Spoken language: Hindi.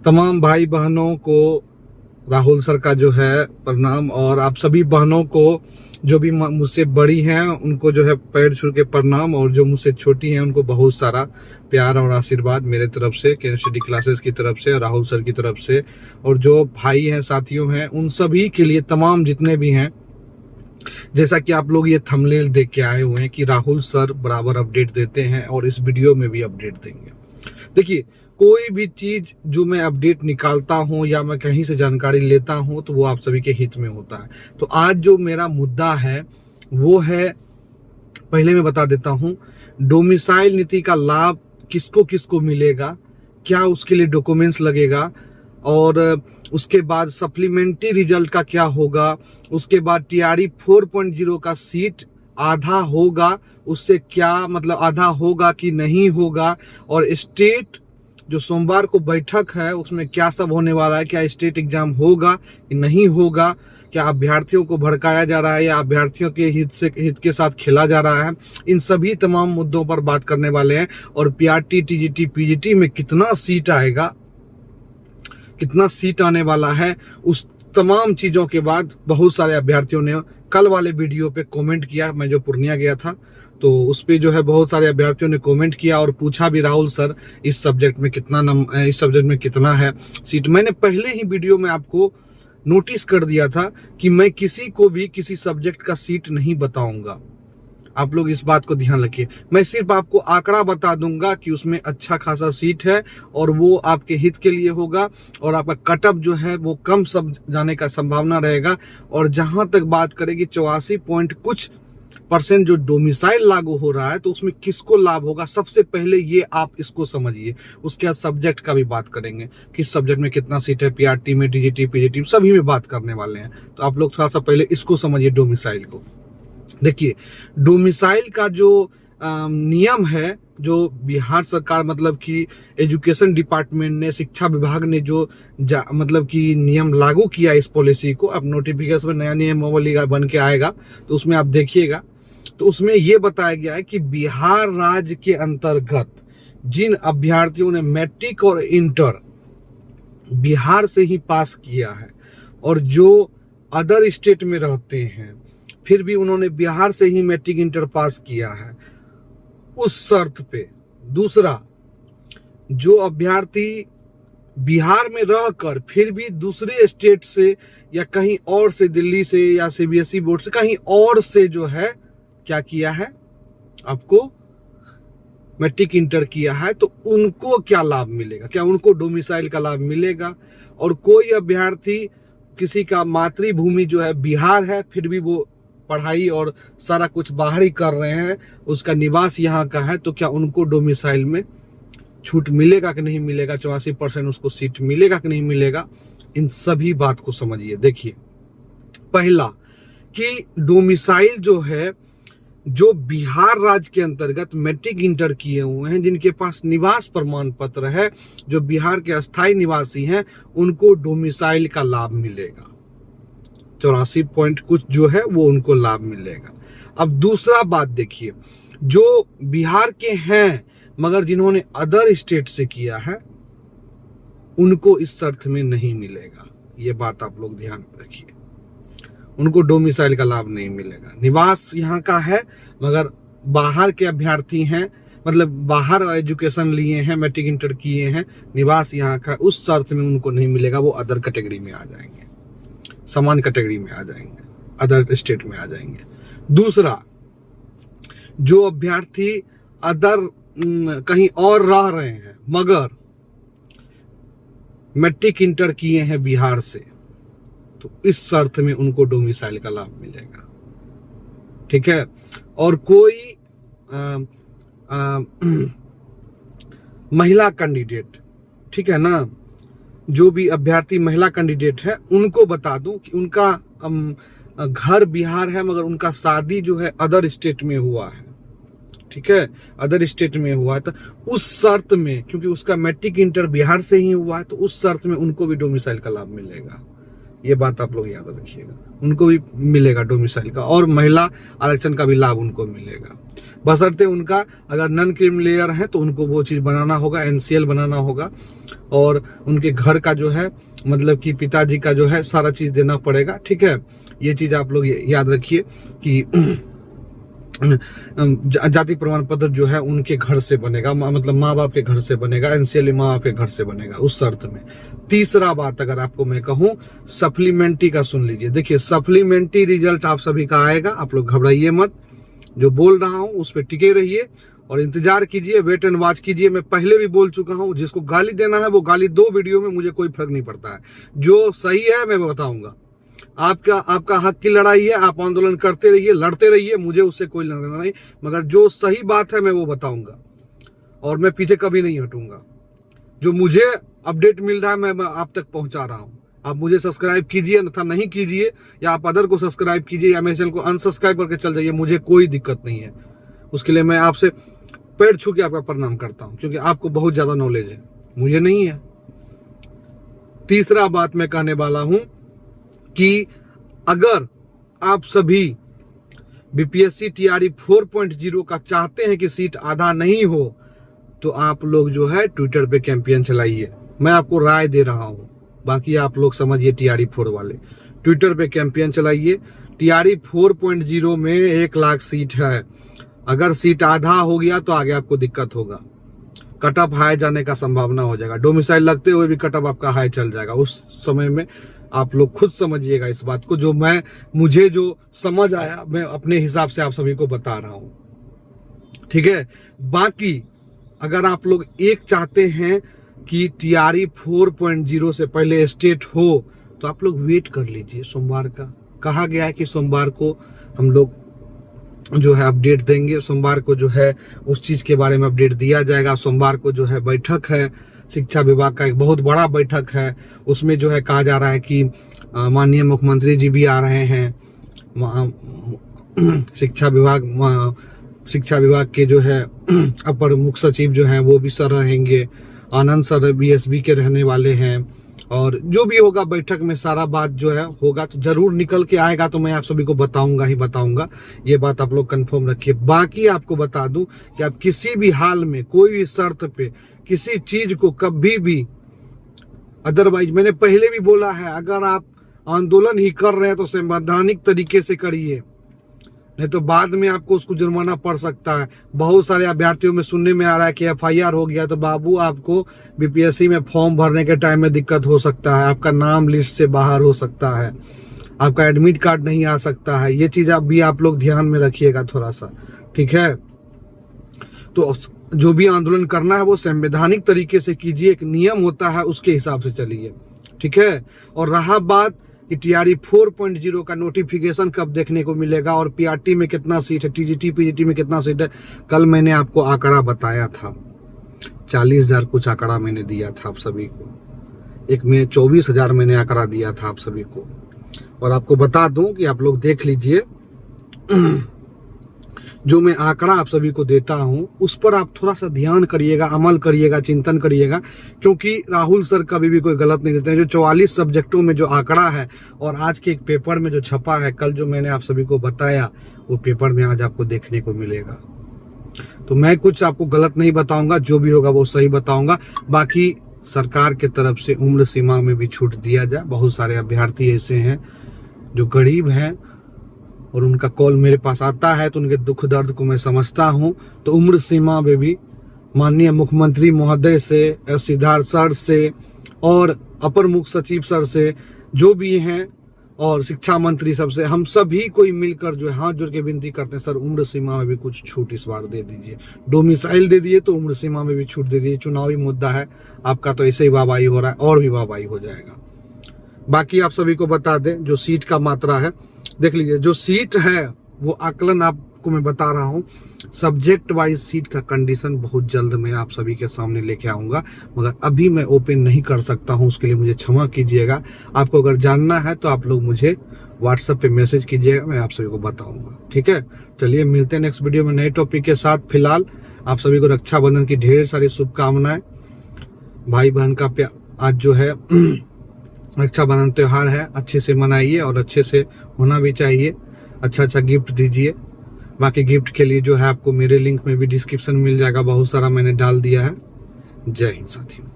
तमाम भाई बहनों को राहुल सर का जो है प्रणाम, और आप सभी बहनों को जो भी मुझसे बड़ी हैं उनको जो है पैर छू के प्रणाम, और जो मुझसे छोटी हैं उनको बहुत सारा प्यार और आशीर्वाद मेरे तरफ से, केमिस्ट्री क्लासेस की तरफ से, राहुल सर की तरफ से। और जो भाई हैं, साथियों हैं, उन सभी के लिए, तमाम जितने भी हैं, जैसा कि आप लोग ये थंबनेल देख के आए हुए हैं कि राहुल सर बराबर अपडेट देते हैं और इस वीडियो में भी अपडेट देंगे। देखिए, कोई भी चीज जो मैं अपडेट निकालता हूं या मैं कहीं से जानकारी लेता हूं तो वो आप सभी के हित में होता है। तो आज जो मेरा मुद्दा है वो है, पहले मैं बता देता हूं, डोमिसाइल नीति का लाभ किसको किसको मिलेगा, क्या उसके लिए डॉक्यूमेंट्स लगेगा, और उसके बाद सप्लीमेंट्री रिजल्ट का क्या होगा, उसके बाद टीआरई 4.0 का सीट आधा होगा, उससे क्या मतलब आधा होगा कि नहीं होगा, और स्टेट जो सोमवार को बैठक है उसमें क्या सब होने वाला है, क्या स्टेट एग्जाम होगा कि नहीं होगा, क्या अभ्यर्थियों को भड़काया जा रहा है या अभ्यर्थियों के हित के साथ खेला जा रहा है, इन सभी तमाम मुद्दों पर बात करने वाले हैं। और पीआरटी, टीजीटी, पीजीटी में कितना सीट आएगा, कितना सीट आने वाला है, उस तमाम चीजों के बाद बहुत सारे अभ्यर्थियों ने कल वाले वीडियो पे कमेंट किया। मैं जो पूर्णिया गया था तो उस पे जो है बहुत सारे अभ्यर्थियों ने कमेंट किया और पूछा भी, राहुल सर इस सब्जेक्ट में कितना है सीट। मैंने पहले ही वीडियो में आपको नोटिस कर दिया था कि मैं किसी को भी किसी सब्जेक्ट का सीट नहीं बताऊंगा। आप लोग इस बात को ध्यान रखिए। मैं सिर्फ आपको आंकड़ा बता दूंगा कि उसमें अच्छा खासा सीट है और वो आपके हित के लिए होगा, और आपका कटअप जो है वो कम सब जाने का संभावना रहेगा। और जहां तक बात करेगी 84 पॉइंट कुछ % जो डोमिसाइल लागू हो रहा है, तो उसमें किसको लाभ होगा, सबसे पहले ये आप इसको समझिए। उसके बाद सब्जेक्ट का भी बात करेंगे, किस सब्जेक्ट में कितना सीट है, पीआरटी में, टीजीटी, पीजीटी, सभी में बात करने वाले हैं। तो आप लोग थोड़ा सा पहले इसको समझिए, डोमिसाइल को। देखिए, डोमिसाइल का जो नियम है, जो बिहार सरकार मतलब कि एजुकेशन डिपार्टमेंट ने, शिक्षा विभाग ने जो मतलब कि नियम लागू किया इस पॉलिसी को, अब नोटिफिकेशन में नया नियमावली बन के आएगा तो उसमें आप देखिएगा। तो उसमें यह बताया गया है कि बिहार राज्य के अंतर्गत जिन अभ्यर्थियों ने मैट्रिक और इंटर बिहार से ही पास किया है और जो अदर स्टेट में रहते हैं फिर भी उन्होंने बिहार से ही मैट्रिक इंटर पास किया है, उस शर्त पे। दूसरा, जो अभ्यर्थी बिहार में रहकर फिर भी दूसरे स्टेट से या कहीं और से, दिल्ली से या सीबीएसई बोर्ड से कहीं और से जो है क्या किया है, आपको मैट्रिक इंटर किया है, तो उनको क्या लाभ मिलेगा, क्या उनको डोमिसाइल का लाभ मिलेगा। और कोई अभ्यर्थी, किसी का मातृभूमि जो है बिहार है फिर भी वो पढ़ाई और सारा कुछ बाहर ही कर रहे हैं, उसका निवास यहाँ का है, तो क्या उनको डोमिसाइल में छूट मिलेगा कि नहीं मिलेगा, 84% उसको सीट मिलेगा कि नहीं मिलेगा, इन सभी बात को समझिए। देखिए, पहला कि डोमिसाइल जो है, जो बिहार राज्य के अंतर्गत मैट्रिक इंटर किए हुए हैं, जिनके पास निवास प्रमाण पत्र है, जो बिहार के अस्थायी निवासी हैं, उनको डोमिसाइल का लाभ मिलेगा। 84 पॉइंट कुछ जो है वो उनको लाभ मिलेगा। अब दूसरा बात देखिए, जो बिहार के हैं मगर जिन्होंने अदर स्टेट से किया है, उनको इस शर्त में नहीं मिलेगा। ये बात आप लोग ध्यान रखिए, उनको डोमिसाइल का लाभ नहीं मिलेगा। निवास यहाँ का है मगर बाहर के अभ्यर्थी हैं, मतलब बाहर एजुकेशन लिए हैं, मैट्रिक इंटर किए हैं, निवास यहाँ का, उस शर्त में उनको नहीं मिलेगा। वो अदर कैटेगरी में आ जाएंगे, समान कैटेगरी में आ जाएंगे, अदर स्टेट में आ जाएंगे। दूसरा, जो अभ्यर्थी अदर कहीं और रह रहे हैं मगर मैट्रिक इंटर किए हैं बिहार से, तो इस शर्त में उनको डोमिसाइल का लाभ मिलेगा। ठीक है। और कोई महिला कैंडिडेट, ठीक है ना, जो भी अभ्यर्थी महिला कैंडिडेट है, उनको बता दूं कि उनका घर बिहार है मगर उनका शादी जो है अदर स्टेट में हुआ है, ठीक है, अदर स्टेट में हुआ है, तो उस शर्त में, क्योंकि उसका मैट्रिक इंटर बिहार से ही हुआ है, तो उस शर्त में उनको भी डोमिसाइल का लाभ मिलेगा। ये बात आप लोग याद रखिएगा। उनको भी मिलेगा डोमिसाइल का, और महिला आरक्षण का भी लाभ उनको मिलेगा, बशर्ते उनका अगर नॉन क्रीमिलेयर है तो उनको वो चीज़ बनाना होगा, एनसीएल बनाना होगा, और उनके घर का जो है मतलब कि पिताजी का जो है सारा चीज़ देना पड़ेगा। ठीक है, ये चीज़ आप लोग याद रखिए कि जाति प्रमाण पत्र जो है उनके घर से बनेगा, मतलब माँ बाप के घर से बनेगा, एनसीएल माँ बाप के घर से बनेगा उस शर्त में। तीसरा बात अगर आपको मैं कहूँ सप्लीमेंट्री का, सुन लीजिए। देखिए सप्लीमेंट्री रिजल्ट आप सभी का आएगा, आप लोग घबराइए मत, जो बोल रहा हूँ उस पर टिके रहिए और इंतजार कीजिए, वेट एंड वॉच कीजिए। मैं पहले भी बोल चुका हूँ, जिसको गाली देना है वो गाली दो वीडियो में, मुझे कोई फर्क नहीं पड़ता है, जो सही है मैं बताऊंगा। आपका हक की लड़ाई है, आप आंदोलन करते रहिए, लड़ते रहिए, मुझे उससे कोई लेना नहीं, मगर जो सही बात है मैं वो बताऊंगा और मैं पीछे कभी नहीं हटूंगा। जो मुझे अपडेट मिल रहा है मैं आप तक पहुंचा रहा हूं। आप मुझे सब्सक्राइब कीजिए अन्यथा नहीं कीजिए, या आप अदर को सब्सक्राइब कीजिए, या मेरे चैनल को अनसब्सक्राइब करके चल जाइए, मुझे कोई दिक्कत नहीं है। उसके लिए मैं आपसे पैर छू के आपका प्रणाम करता हूं, क्योंकि आपको बहुत ज्यादा नॉलेज है, मुझे नहीं है। तीसरा बात मैं कहने वाला हूं कि अगर आप सभी बीपीएससी टीआरई 4.0 का चाहते हैं कि सीट आधा नहीं हो, तो आप लोग जो है ट्विटर पे कैंपेन चलाइए। मैं आपको राय दे रहा हूं, बाकी आप लोग समझिए। टीआरई 4 वाले ट्विटर पे कैंपेन चलाइए। टीआरई 4.0 में 1 लाख सीट है, अगर सीट आधा हो गया तो आगे आपको दिक्कत होगा, कट ऑफ हाई जाने का संभावना हो जाएगा, डोमिसाइल लगते हुए भी कट ऑफ आपका हाई चल जाएगा। उस समय में आप लोग खुद समझिएगा इस बात को, जो मुझे जो समझ आया मैं अपने हिसाब से आप सभी को बता रहा हूं। ठीक है, बाकी अगर आप लोग एक चाहते हैं कि टीआरई 4.0 से पहले स्टेट हो, तो आप लोग वेट कर लीजिए। सोमवार का कहा गया है कि सोमवार को हम लोग जो है अपडेट देंगे, सोमवार को जो है उस चीज के बारे में अपडेट दिया जाएगा। सोमवार को जो है बैठक है, शिक्षा विभाग का एक बहुत बड़ा बैठक है, उसमें जो है कहा जा रहा है कि माननीय मुख्यमंत्री जी भी आ रहे हैं, शिक्षा विभाग के जो है अपर मुख्य सचिव जो हैं वो भी सर रहेंगे, आनंद सर बीएसबी के रहने वाले हैं, और जो भी होगा बैठक में सारा बात जो है होगा तो जरूर निकल के आएगा, तो मैं आप सभी को बताऊंगा ही बताऊंगा। ये बात आप लोग कंफर्म रखिए। बाकी आपको बता दूं कि आप किसी भी हाल में कोई भी शर्त पे किसी चीज को कभी भी, अदरवाइज मैंने पहले भी बोला है, अगर आप आंदोलन ही कर रहे हैं तो संवैधानिक तरीके से करिए, नहीं तो बाद में आपको उसको जुर्माना पड़ सकता है। बहुत सारे अभ्यर्थियों में सुनने में आ रहा है कि एफआईआर हो गया, तो बाबू आपको बीपीएससी में फॉर्म भरने के टाइम में दिक्कत हो सकता है, आपका नाम लिस्ट से बाहर हो सकता है, आपका एडमिट कार्ड नहीं आ सकता है। ये चीज आप लोग ध्यान में रखिएगा थोड़ा सा। ठीक है, तो जो भी आंदोलन करना है वो संवैधानिक तरीके से कीजिए, एक नियम होता है उसके हिसाब से चलिए। ठीक है, और रहा बात कि टीआरई 4.0 का नोटिफिकेशन कब देखने को मिलेगा और पीआरटी में कितना सीट है, टीजीटी पीजीटी में कितना सीट है, कल मैंने आपको आंकड़ा बताया था, 40,000 कुछ आंकड़ा मैंने दिया था आप सभी को, एक में 24,000 मैंने आंकड़ा दिया था आप सभी को। और आपको बता दूं कि आप लोग देख लीजिए, जो मैं आंकड़ा आप सभी को देता हूं उस पर आप थोड़ा सा ध्यान करिएगा, अमल करिएगा, चिंतन करिएगा, क्योंकि राहुल सर कभी भी कोई गलत नहीं देते हैं। जो 44 सब्जेक्टों में जो आंकड़ा है और आज के एक पेपर में जो छपा है, कल जो मैंने आप सभी को बताया वो पेपर में आज आपको देखने को मिलेगा। तो मैं कुछ आपको गलत नहीं बताऊंगा, जो भी होगा वो सही बताऊंगा। बाकी सरकार की तरफ से उम्र सीमा में भी छूट दिया जाए। बहुत सारे अभ्यर्थी ऐसे हैं जो गरीब हैं और उनका कॉल मेरे पास आता है तो उनके दुख दर्द को मैं समझता हूं, तो उम्र सीमा में भी माननीय मुख्यमंत्री महोदय से, सिद्धार्थ सर से और अपर मुख्य सचिव सर से जो भी हैं और शिक्षा मंत्री सबसे, हम सभी कोई मिलकर जो है हाथ जोड़ के विनती करते हैं, सर उम्र सीमा में भी कुछ छूट इस बार दे दीजिए, डोमिसाइल दे दीजिए तो उम्र सीमा में भी छूट दे दीजिए। चुनावी मुद्दा है आपका, तो ऐसे ही वाहवाही हो रहा है और भी वाहवाही हो जाएगा। बाकी आप सभी को बता दें, जो सीट का मात्रा है देख लीजिए, जो सीट है वो आकलन आपको मैं बता रहा हूं, सब्जेक्ट वाइज सीट का कंडीशन बहुत जल्द मैं आप सभी के सामने लेके आऊंगा, मगर अभी मैं ओपन नहीं कर सकता हूं, उसके लिए मुझे क्षमा कीजिएगा। आपको अगर जानना है तो आप लोग मुझे व्हाट्सएप पे मैसेज कीजिएगा, मैं आप सभी को बताऊंगा। ठीक है, चलिए मिलते हैं नेक्स्ट वीडियो में नए टॉपिक के साथ। फिलहाल आप सभी को रक्षाबंधन की ढेर सारी शुभकामनाएं। भाई बहन का प्यार आज जो है रक्षाबंधन त्योहार है, अच्छे से मनाइए और अच्छे से होना भी चाहिए। अच्छा अच्छा गिफ्ट दीजिए। बाकी गिफ्ट के लिए जो है आपको मेरे लिंक में भी डिस्क्रिप्शन मिल जाएगा, बहुत सारा मैंने डाल दिया है। जय हिंद साथियों।